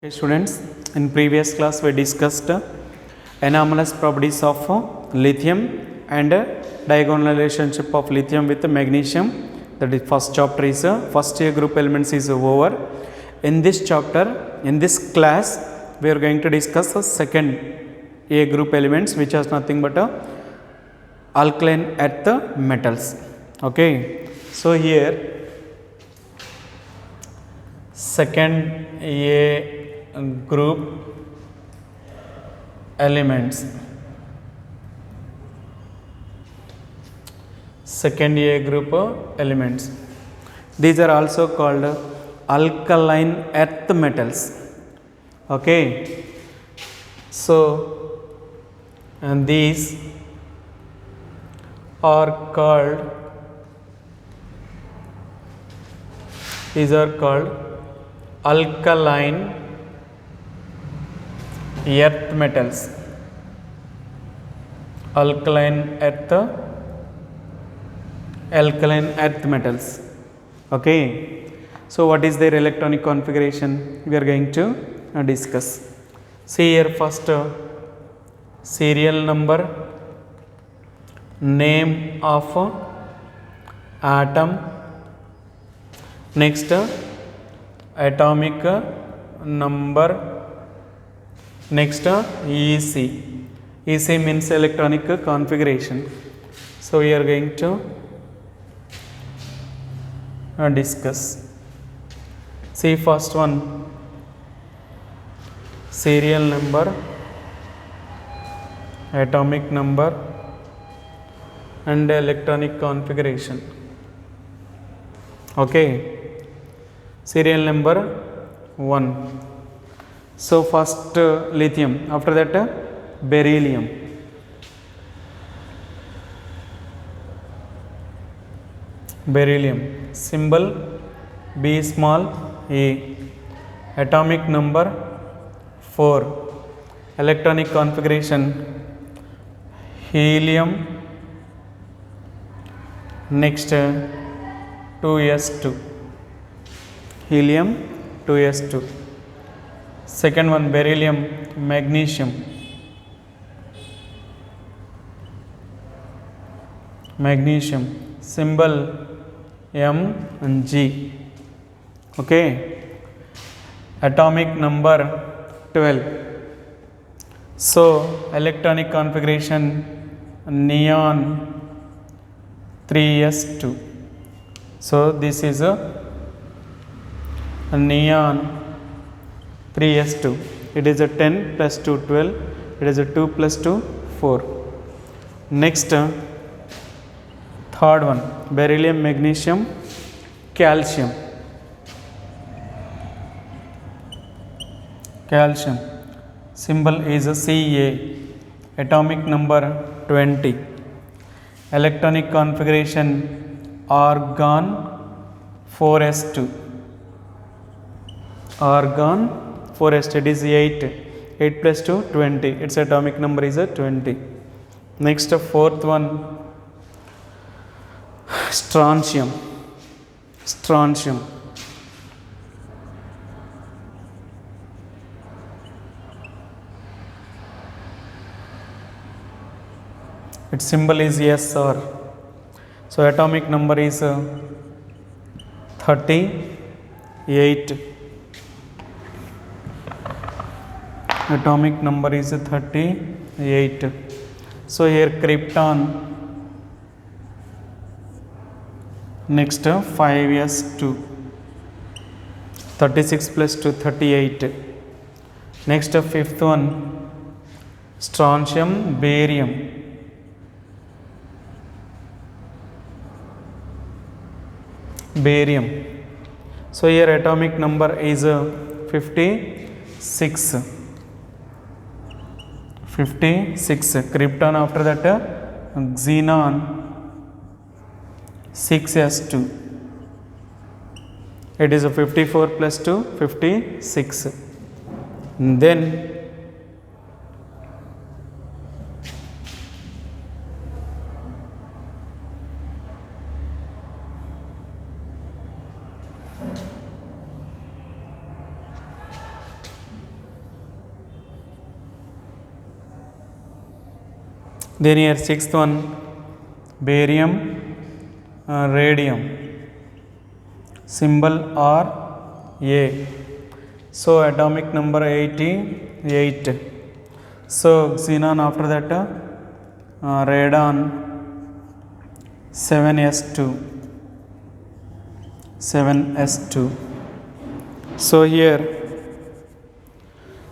Okay, students, in previous class we discussed anomalous properties of lithium and diagonal relationship of lithium with magnesium. That is first chapter is first year group elements is over. In this chapter, in this class, we are going to discuss the second A group elements, which is nothing but alkaline earth metals. Okay, so here second A group elements, second A group elements, these are also called alkaline earth metals. Okay, so and these are called alkaline earth metals. Alkaline earth metals. Okay, so what is their electronic configuration? We are going to discuss. See here, first serial number, name of atom, next atomic number, next EC. EC means electronic configuration. So we are going to discuss. See first one, serial number, atomic number and electronic configuration. Okay, serial number 1. So first lithium, after that beryllium, symbol B small e, atomic number 4, electronic configuration helium, next 2s2, helium 2s2. Second one beryllium, magnesium, symbol M and G. Okay, atomic number 12. So electronic configuration neon 3s2. So this is a neon 3s2. It is a 10 plus 2 12. It is a 2 plus 2 4. Next third one beryllium, magnesium, calcium, symbol is a Ca, atomic number 20, electronic configuration argon 4s2, it is 8 plus 2 20, its atomic number is a 20. Next fourth one strontium, its symbol is SR. So atomic number is 38, atomic number is 38. So here krypton, next 5s2, 36 plus 2 38. Next fifth one strontium, barium, so here atomic number is 56, krypton, after that xenon 6s2, it is a 54 plus 2 56. Then Then here sixth one, barium, radium, symbol R A. So atomic number 88. So xenon, after that radon 7s2. So here,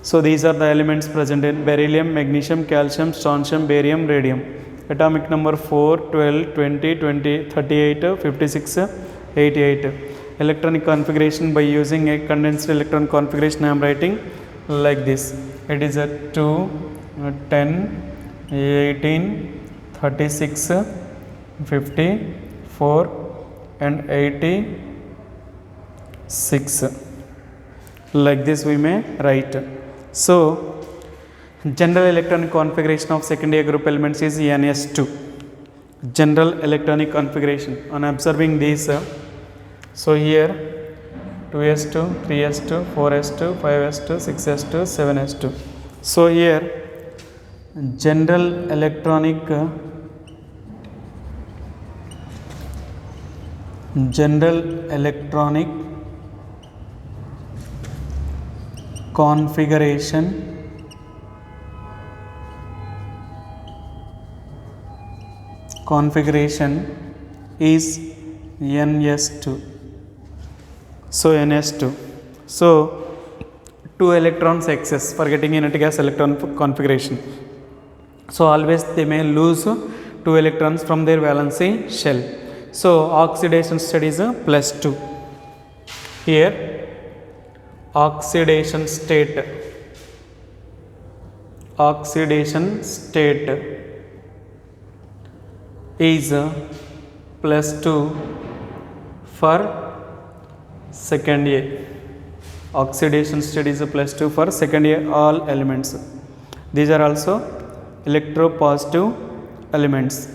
so these are the elements present in beryllium, magnesium, calcium, strontium, barium, radium. Atomic number 4, 12, 20, 38, 56, 88. Electronic configuration, by using a condensed electron configuration I am writing like this. It is a 2, 10, 18, 36, 54 and 86. Like this we may write. So general electronic configuration of secondary group elements is NS2. General electronic configuration. On observing these, so here 2s2, 3s2, 4s2, 5s2, 6s2, 7s2. So here general electronic configuration is NS2. So NS2. So 2 electrons excess for getting inert gas electron configuration. So always they may lose 2 electrons from their valency shell. So oxidation state is +2. Here oxidation state is +2 for second A. Oxidation state is +2 for second A, all elements. These are also electropositive elements.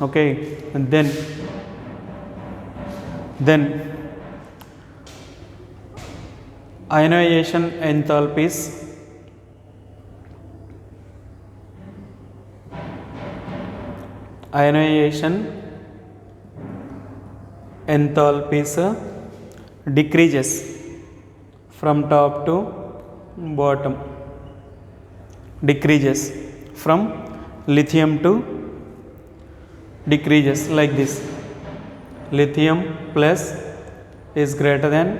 Okay, and then ionization enthalpies. Decreases from top to bottom. Decreases from lithium to decreases like this. Lithium plus is greater than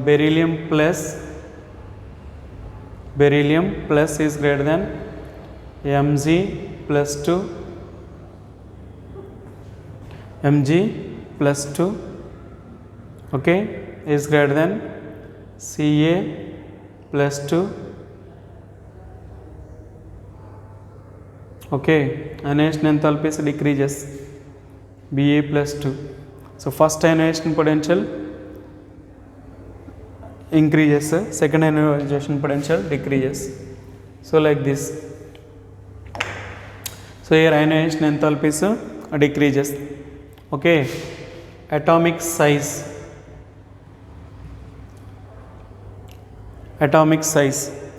beryllium plus is greater than Mg plus 2, okay, is greater than Ca plus 2, okay. Ionization enthalpy decreases, Ba plus 2. So first ionization potential increases, second ionization potential decreases. So like this. So here ionization enthalpy decreases, okay. Atomic size,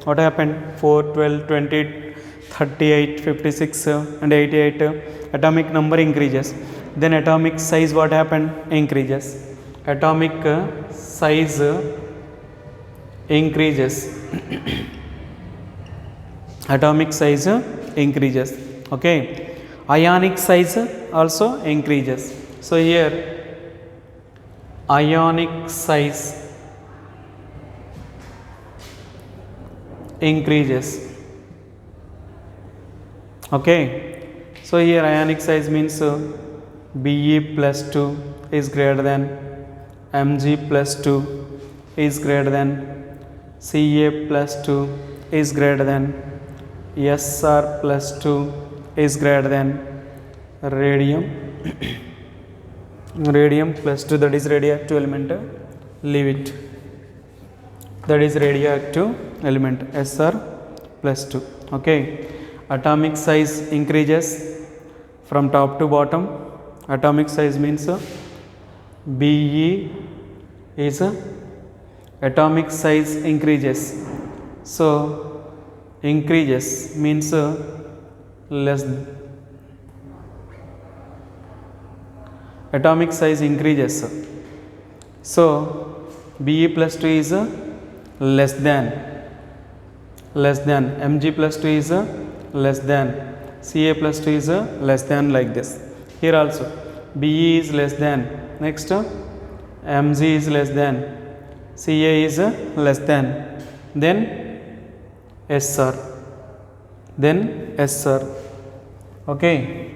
what happened? 4, 12, 20, 38, 56 and 88. Atomic number increases. Then atomic size, what happened? Increases. Atomic size increases. Atomic size increases, okay. Ionic size also increases. So here ionic size increases, okay. So here ionic size means Be plus 2 is greater than Mg plus 2 is greater than Ca plus 2 is greater than Sr plus 2 is greater than radium plus 2, that is radioactive element, leave it, that is radioactive element Sr plus 2, okay. Atomic size increases from top to bottom. Atomic size means Be is atomic size increases. So increases means less, atomic size increases. So Be plus 2 is less than Mg plus 2 is less than Ca plus 2 is less than, like this. Here also Be is less than, next Mg is less than, Ca is less than, then Sr, then Sr. Okay,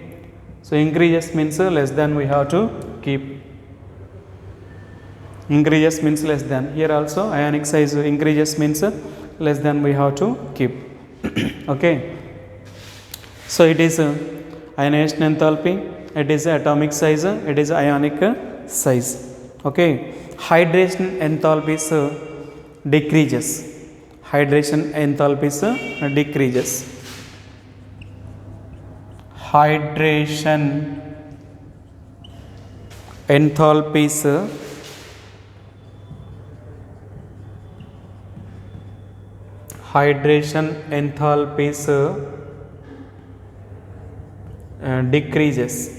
so increases means less than we have to keep. Increases means less than. Here also ionic size increases means less than we have to keep. Okay, so it is ionization enthalpy, it is atomic size, it is ionic size. Okay, hydration enthalpy decreases. Hydration enthalpy decreases. Hydration enthalpies decreases.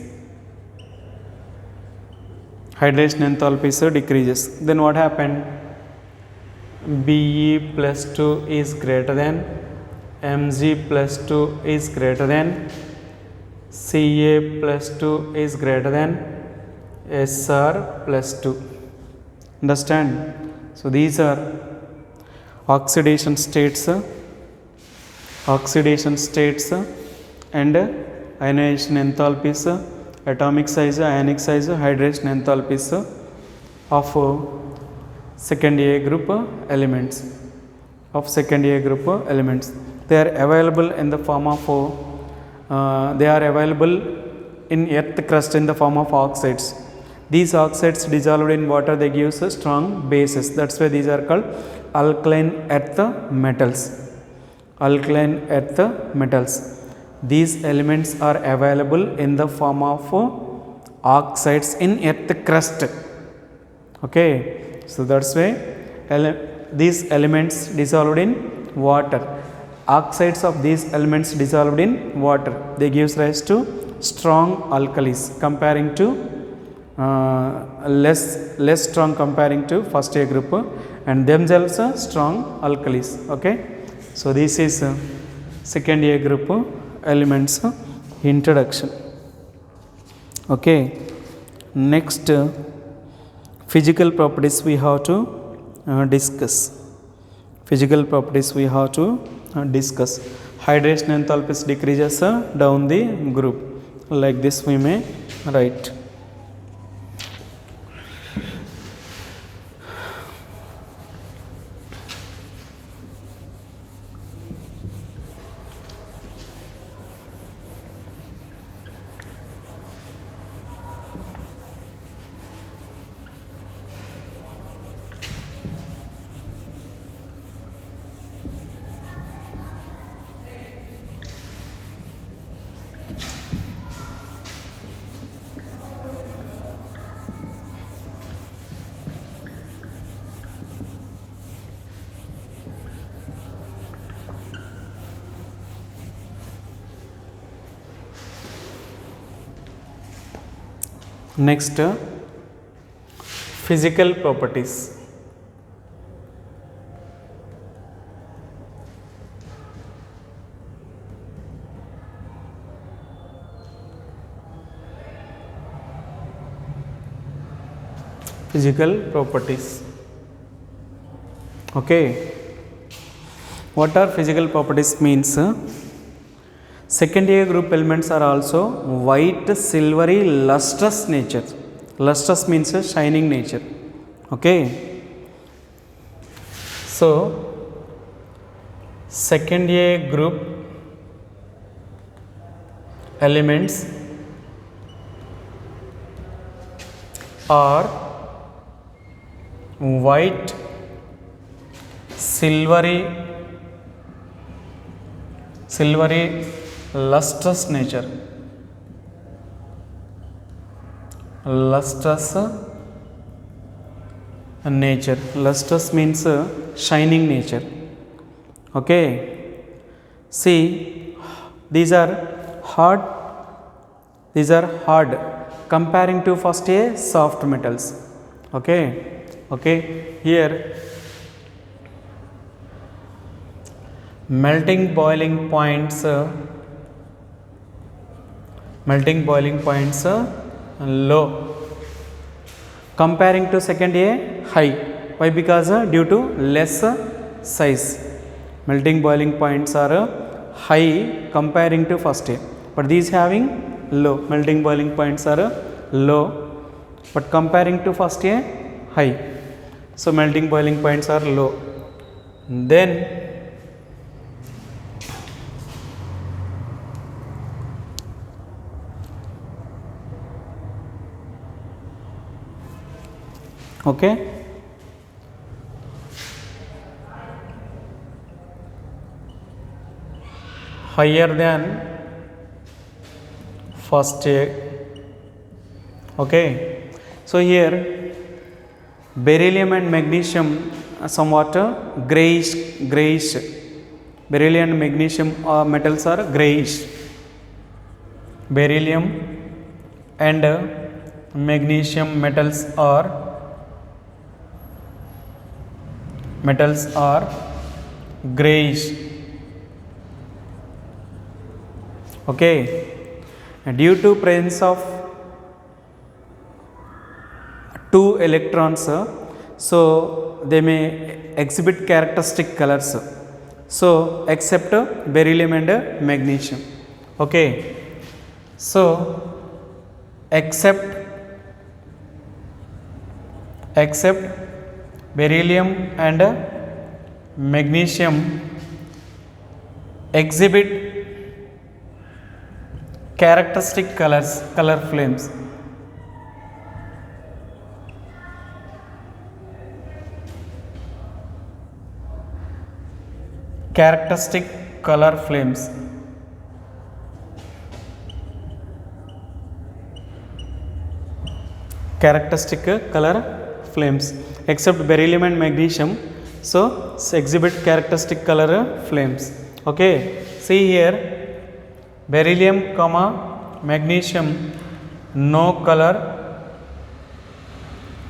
Hydration enthalpies decreases. Then what happened? Be plus 2 is greater than, Mg plus 2 is greater than, Ca plus 2 is greater than, Sr plus 2. Understand? So these are oxidation states and ionization enthalpies, atomic size, ionic size, hydration enthalpies of second A group elements. They are available in the form of they are available in earth crust in the form of oxides. These oxides dissolved in water, they give us strong bases. That's why these are called alkaline earth metals. Alkaline earth metals. These elements are available in the form of oxides in earth crust. Okay, so that's why these elements dissolved in water. Oxides of these elements dissolved in water, they gives rise to strong alkalis comparing to less strong comparing to first A group, and themselves strong alkalis. Okay, so this is second A group elements introduction. Okay, next physical properties we have to discuss. Hydration enthalpies decreases down the group, like this we may write. Next, physical properties. Okay, what are physical properties means? Second A group elements are also white, silvery, lustrous nature. Lustrous means shining nature. Okay, so second A group elements are white, silvery, lustrous nature. Lustrous means shining nature. Okay, See, these are hard, these are hard comparing to first a soft metals. Okay, okay, here melting boiling points low comparing to second a high. Why? Because due to less size, melting boiling points are high comparing to first a, but these having low, melting boiling points are low but comparing to first a high, so melting boiling points are low. Then okay, higher than first a. Okay, so here beryllium and magnesium are somewhat grayish. Beryllium and magnesium metals are grayish. Beryllium and magnesium metals are grayish. Okay, due to presence of two electrons, so they may exhibit characteristic colors, so except beryllium and magnesium. Okay, so except beryllium and magnesium exhibit characteristic color flames. Characteristic color flames. Characteristic color flames except beryllium and magnesium, so exhibit characteristic color flames. Okay, see here, beryllium comma magnesium no color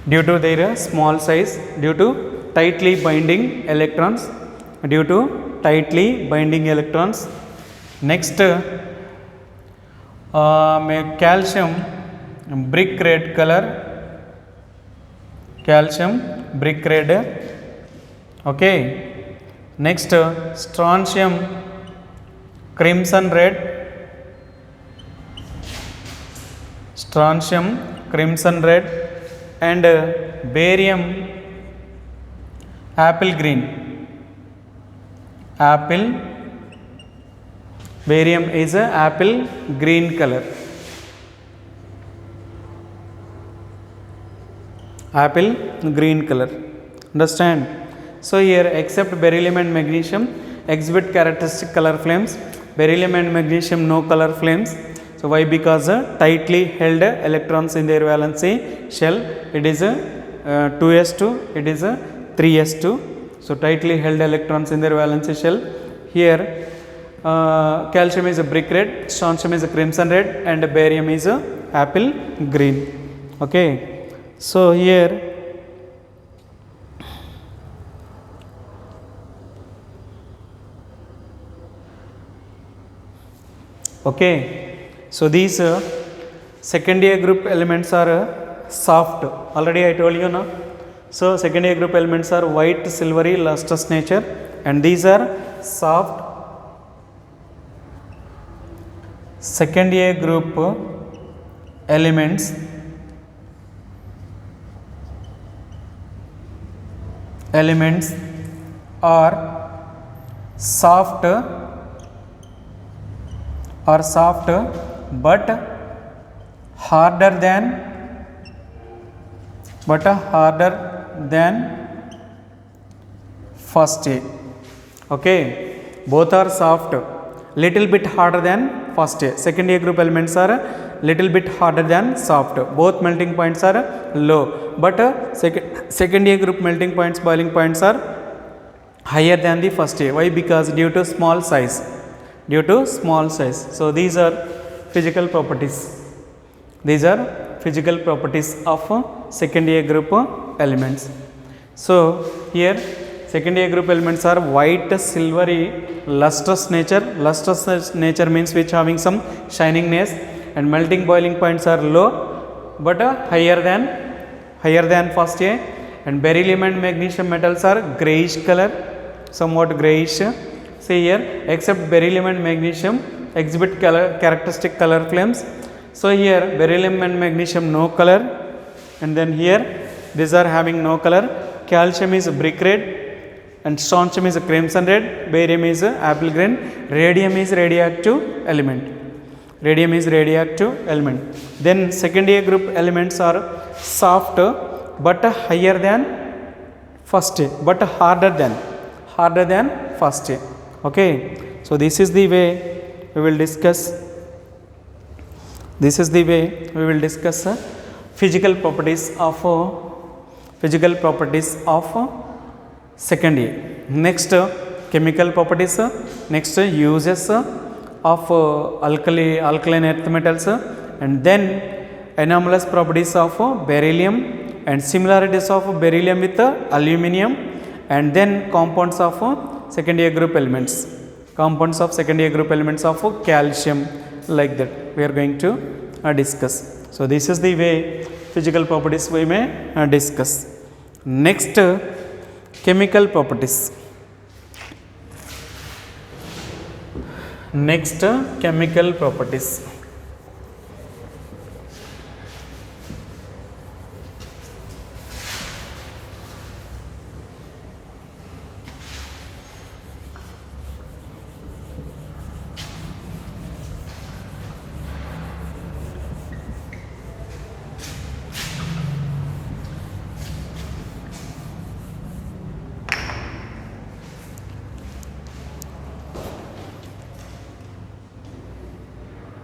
due to their small size, due to tightly binding electrons, Next, calcium brick red color, okay. Next, strontium crimson red, and barium apple green. Barium is a apple green color. Understand? So here except beryllium and magnesium exhibit characteristic color flames, beryllium and magnesium no color flames. So why? Because tightly held electrons in their valency shell, it is a 2s2, it is a 3s2. So tightly held electrons in their valency shell. Here calcium is a brick red, strontium is a crimson red, and barium is a apple green. Okay, so here okay, so these secondary group elements are soft. Already I told you now. So secondary group elements are white, silvery, lustrous nature, and these are soft. Secondary group elements are soft but harder than first A. Okay, both are soft, little bit harder than first A. Second A group elements are little bit harder than soft. Both melting points are low, but second A group melting points, boiling points are higher than the first A. Why? Because due to small size. due to small size. So these are physical properties. These are physical properties of second A group elements. So here second A group elements are white, silvery, lustrous nature. Lustrous nature means which having some shiningness, and melting boiling points are low but higher than first A. And beryllium and magnesium metals are grayish color, somewhat grayish. See here, except beryllium and magnesium exhibit characteristic color flames. So here beryllium and magnesium no color, and then here these are having no color. Calcium is brick red, and strontium is crimson red, barium is apple green, radium is radioactive element. Radium is radioactive element. Then second A group elements are soft but higher than first A, but harder than first A. Okay, so this is the way we will discuss. This is the way we will discuss physical properties of second A. Next chemical properties. Next uses of alkaline earth metals, and then anomalous properties of beryllium and similarities of beryllium with aluminum, and then compounds of second A group elements. Compounds of second A group elements of calcium, like that we are going to discuss. So this is the way physical properties we may discuss. Next chemical properties. Next chemical properties.